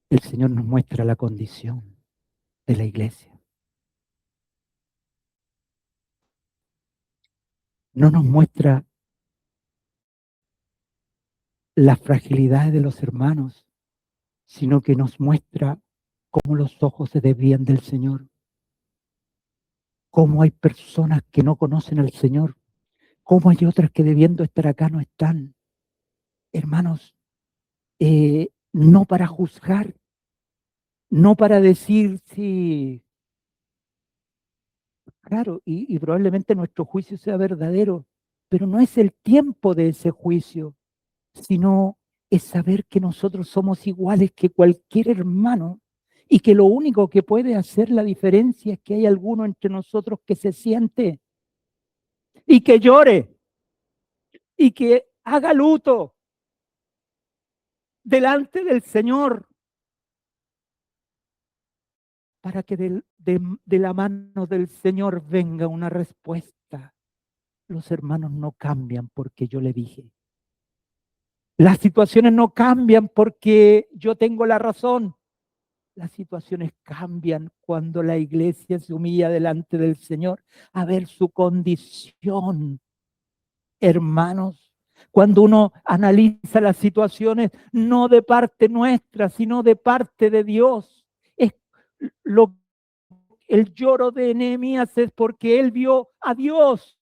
el Señor nos muestra la condición de la iglesia. No nos muestra la fragilidad de los hermanos, sino que nos muestra cómo los ojos se desvían del Señor, cómo hay personas que no conocen al Señor, cómo hay otras que debiendo estar acá no están. Hermanos, no para juzgar, no para decir, sí, claro, y probablemente nuestro juicio sea verdadero, pero no es el tiempo de ese juicio, sino es saber que nosotros somos iguales que cualquier hermano y que lo único que puede hacer la diferencia es que hay alguno entre nosotros que se siente y que llore y que haga luto delante del Señor para que de la mano del Señor venga una respuesta. Los hermanos no cambian porque yo le dije. Las situaciones no cambian porque yo tengo la razón. Las situaciones cambian cuando la iglesia se humilla delante del Señor a ver su condición, hermanos. Cuando uno analiza las situaciones, no de parte nuestra, sino de parte de Dios. Es lo, el lloro de Nehemías es porque él vio a Dios,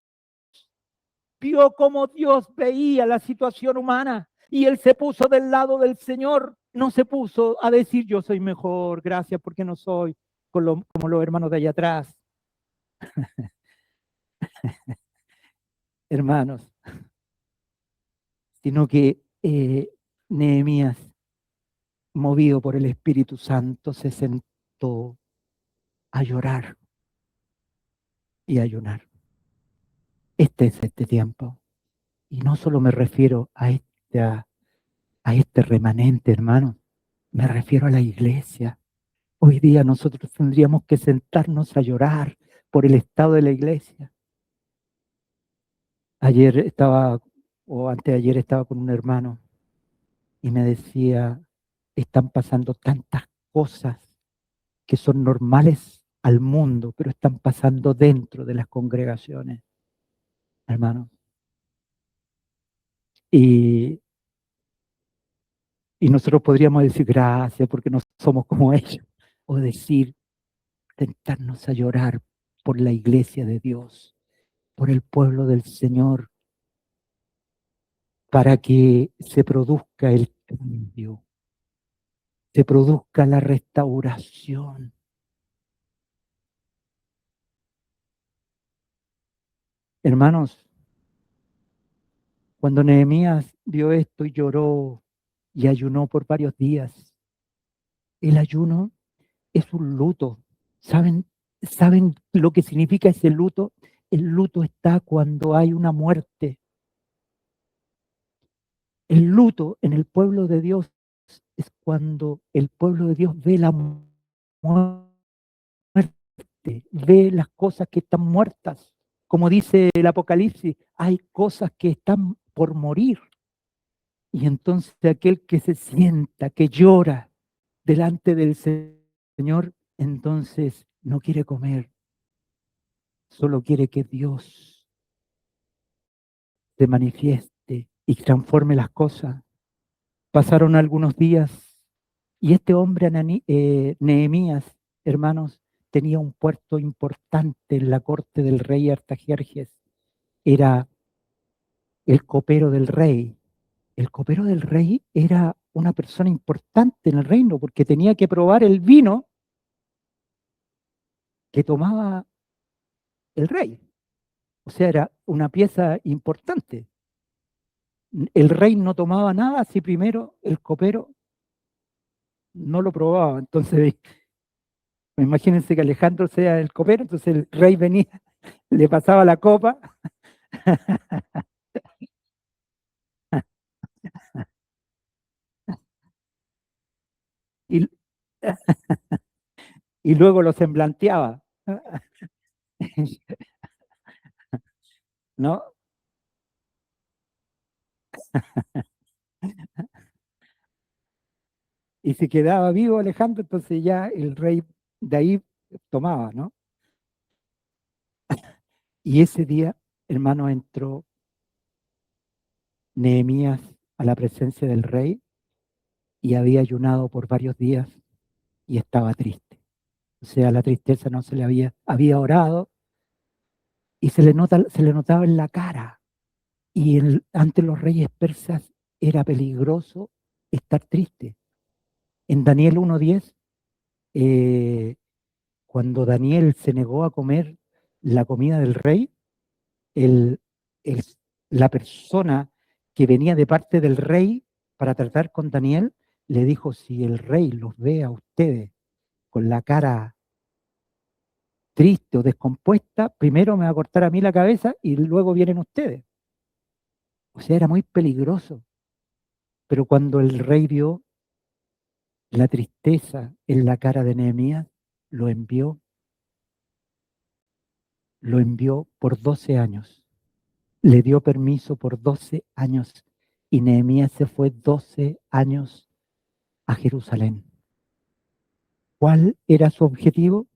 vio cómo Dios veía la situación humana y él se puso del lado del Señor. No se puso a decir yo soy mejor, gracias porque no soy como los hermanos de allá atrás. Hermanos, sino que Nehemías, movido por el Espíritu Santo, se sentó a llorar y a ayunar. Este es este tiempo. Y no solo me refiero a este remanente, hermano, me refiero a la iglesia. Hoy día nosotros tendríamos que sentarnos a llorar por el estado de la iglesia. Ayer estaba, o anteayer estaba con un hermano y me decía, están pasando tantas cosas que son normales al mundo, pero están pasando dentro de las congregaciones, hermano. Y, y nosotros podríamos decir gracias porque no somos como ellos, o decir, sentarnos a llorar por la iglesia de Dios, por el pueblo del Señor, para que se produzca el cambio, se produzca la restauración. Hermanos, cuando Nehemías vio esto y lloró y ayunó por varios días, el ayuno es un luto. ¿Saben lo que significa ese luto? El luto está cuando hay una muerte. El luto en el pueblo de Dios es cuando el pueblo de Dios ve la muerte, ve las cosas que están muertas. Como dice el Apocalipsis, hay cosas que están por morir. Y entonces aquel que se sienta, que llora delante del Señor, entonces no quiere comer, solo quiere que Dios se manifieste y transforme las cosas. Pasaron algunos días y este hombre, Nehemías, hermanos, tenía un puesto importante en la corte del rey Artajerjes. Era el copero del rey. El copero del rey era una persona importante en el reino porque tenía que probar el vino que tomaba el rey. O sea, era una pieza importante. El rey no tomaba nada si primero el copero no lo probaba. Entonces, imagínense que Alejandro sea el copero, entonces el rey venía, le pasaba la copa y, y luego lo semblanteaba, ¿no? Y si quedaba vivo Alejandro, entonces ya el rey de ahí tomaba, ¿no? Y ese día, hermano, entró Nehemías a la presencia del rey y había ayunado por varios días y estaba triste. O sea, la tristeza no se le había orado y se le notaba en la cara. Y ante los reyes persas era peligroso estar triste. En Daniel 1:10, eh, cuando Daniel se negó a comer la comida del rey, el, el- la persona que venía de parte del rey para tratar con Daniel le dijo, si el rey los ve a ustedes con la cara triste o descompuesta, primero me va a cortar a mí la cabeza y luego vienen ustedes. O sea, era muy peligroso. Pero cuando el rey vio la tristeza en la cara de Nehemías, lo envió, lo envió por 12 años. Le dio permiso por 12 años y Nehemías se fue 12 años a Jerusalén. ¿Cuál era su objetivo?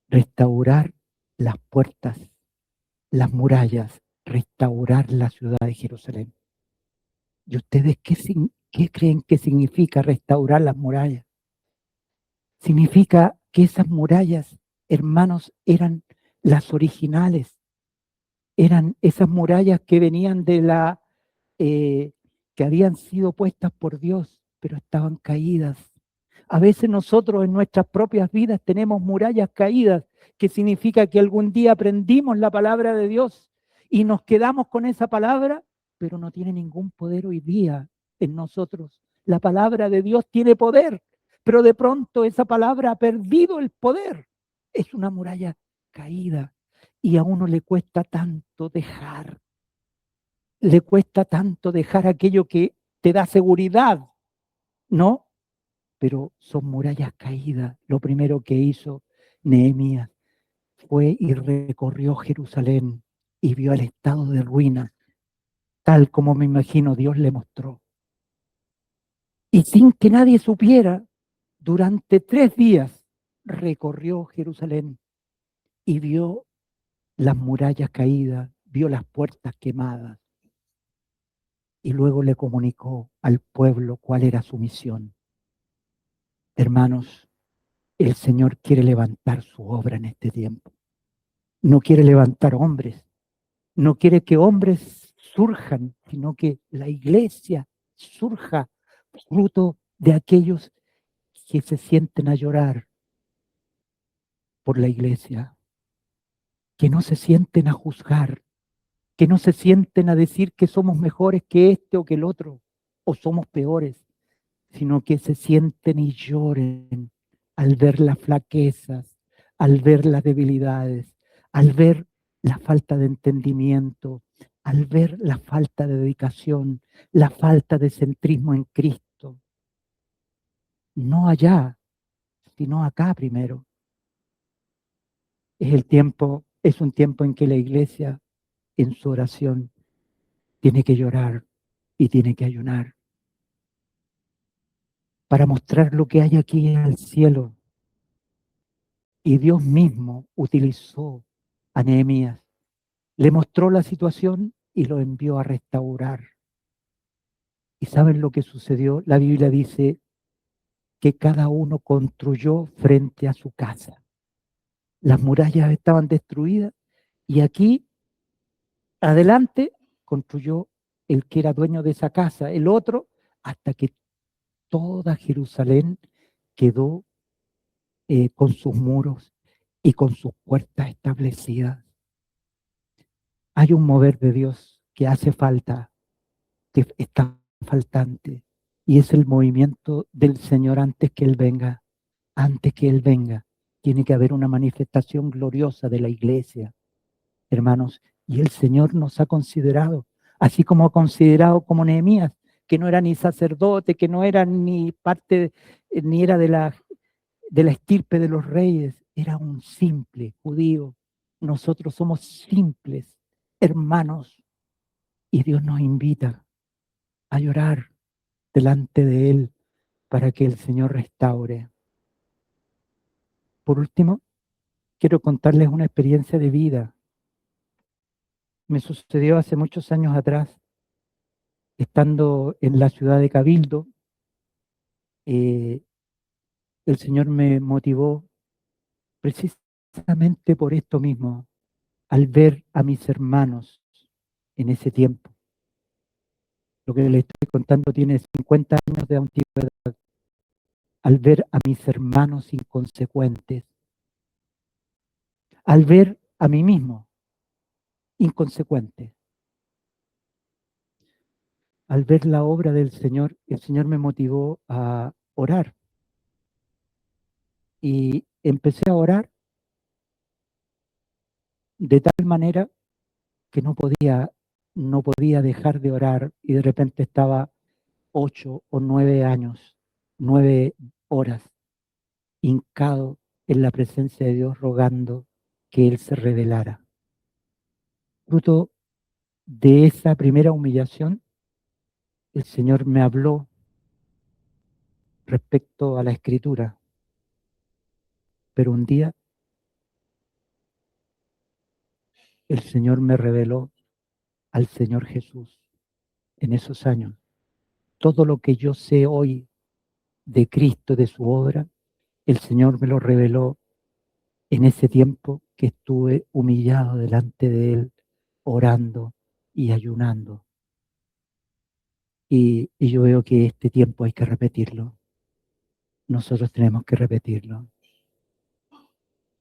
Restaurar las puertas, las murallas, restaurar la ciudad de Jerusalén. ¿Y ustedes qué creen que significa restaurar las murallas? Significa que esas murallas, hermanos, eran las originales, eran esas murallas que venían eh, que habían sido puestas por Dios, pero estaban caídas. A veces nosotros en nuestras propias vidas tenemos murallas caídas, que significa que algún día aprendimos la palabra de Dios y nos quedamos con esa palabra, pero no tiene ningún poder hoy día en nosotros. La palabra de Dios tiene poder, pero de pronto esa palabra ha perdido el poder. Es una muralla caída y a uno le cuesta tanto dejar aquello que te da seguridad, ¿no? Pero son murallas caídas. Lo primero que hizo Nehemías fue y recorrió Jerusalén y vio el estado de ruina, tal como me imagino Dios le mostró. Y sin que nadie supiera, durante 3 días recorrió Jerusalén y vio las murallas caídas, vio las puertas quemadas y luego le comunicó al pueblo cuál era su misión. Hermanos, el Señor quiere levantar su obra en este tiempo. No quiere levantar hombres, no quiere que hombres surjan, sino que la iglesia surja fruto de aquellos que se sienten a llorar por la iglesia. que no se sienten a juzgar, que no se sienten a decir que somos mejores que este o que el otro, o somos peores, sino que se sienten y lloren al ver las flaquezas, al ver las debilidades, al ver la falta de entendimiento, al ver la falta de dedicación, la falta de centrismo en Cristo. No allá, sino acá primero. Es un tiempo en que la iglesia en su oración tiene que llorar y tiene que ayunar para mostrar lo que hay aquí en el cielo. Y Dios mismo utilizó a Nehemías, le mostró la situación y lo envió a restaurar. ¿Y saben lo que sucedió? La Biblia dice que cada uno construyó frente a su casa. Las murallas estaban destruidas y aquí adelante construyó el que era dueño de esa casa, el otro, hasta que toda Jerusalén quedó con sus muros y con sus puertas establecidas. Hay un mover de Dios que hace falta, que está faltante, y es el movimiento del Señor antes que Él venga. Antes que Él venga, tiene que haber una manifestación gloriosa de la iglesia, hermanos, y el Señor nos ha considerado, así como ha considerado como Nehemías, que no era ni sacerdote, que no era ni parte, ni era de la estirpe de los reyes, era un simple judío. Nosotros somos simples hermanos y Dios nos invita a llorar delante de Él para que el Señor restaure. Por último, quiero contarles una experiencia de vida. Me sucedió hace muchos años atrás, estando en la ciudad de Cabildo. eh, el Señor me motivó precisamente por esto mismo, al ver a mis hermanos en ese tiempo. Lo que les estoy contando tiene 50 años de antigüedad. Al ver a mis hermanos inconsecuentes, al ver a mí mismo inconsecuente, al ver la obra del Señor, el Señor me motivó a orar y empecé a orar de tal manera que no podía dejar de orar y de repente estaba 8 o 9 años, 9 horas, hincado en la presencia de Dios rogando que Él se revelara. Fruto de esa primera humillación, el Señor me habló respecto a la escritura, pero un día el Señor me reveló al Señor Jesús en esos años. Todo lo que yo sé hoy de Cristo, de su obra, el Señor me lo reveló en ese tiempo que estuve humillado delante de Él, orando y ayunando. Y yo veo que este tiempo hay que repetirlo. Nosotros tenemos que repetirlo.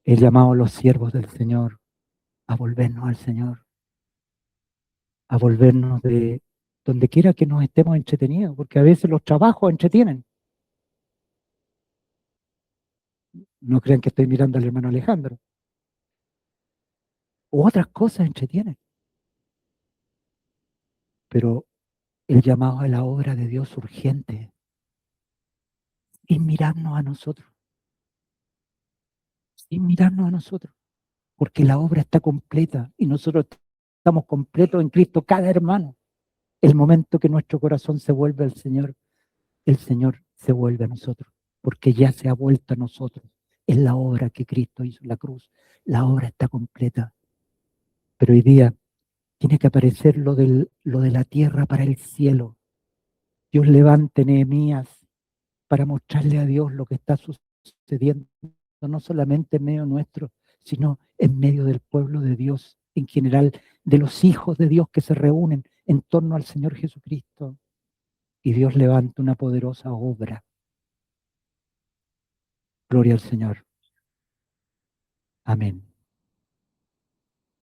He llamado a los siervos del Señor a volvernos al Señor, a volvernos de donde quiera que nos estemos entretenidos, porque a veces los trabajos entretienen. No crean que estoy mirando al hermano Alejandro. O otras cosas entretienen. Pero el llamado a la obra de Dios urgente es mirarnos a nosotros, es mirarnos a nosotros, porque la obra está completa y nosotros estamos completos en Cristo, cada hermano. El momento que nuestro corazón se vuelve al Señor, el Señor se vuelve a nosotros, porque ya se ha vuelto a nosotros. Es la obra que Cristo hizo en la cruz. La obra está completa. Pero hoy día tiene que aparecer lo de la tierra para el cielo. Dios levante Nehemías para mostrarle a Dios lo que está sucediendo, no solamente en medio nuestro, sino en medio del pueblo de Dios, en general, de los hijos de Dios que se reúnen en torno al Señor Jesucristo. Y Dios levanta una poderosa obra. Gloria al Señor. Amén.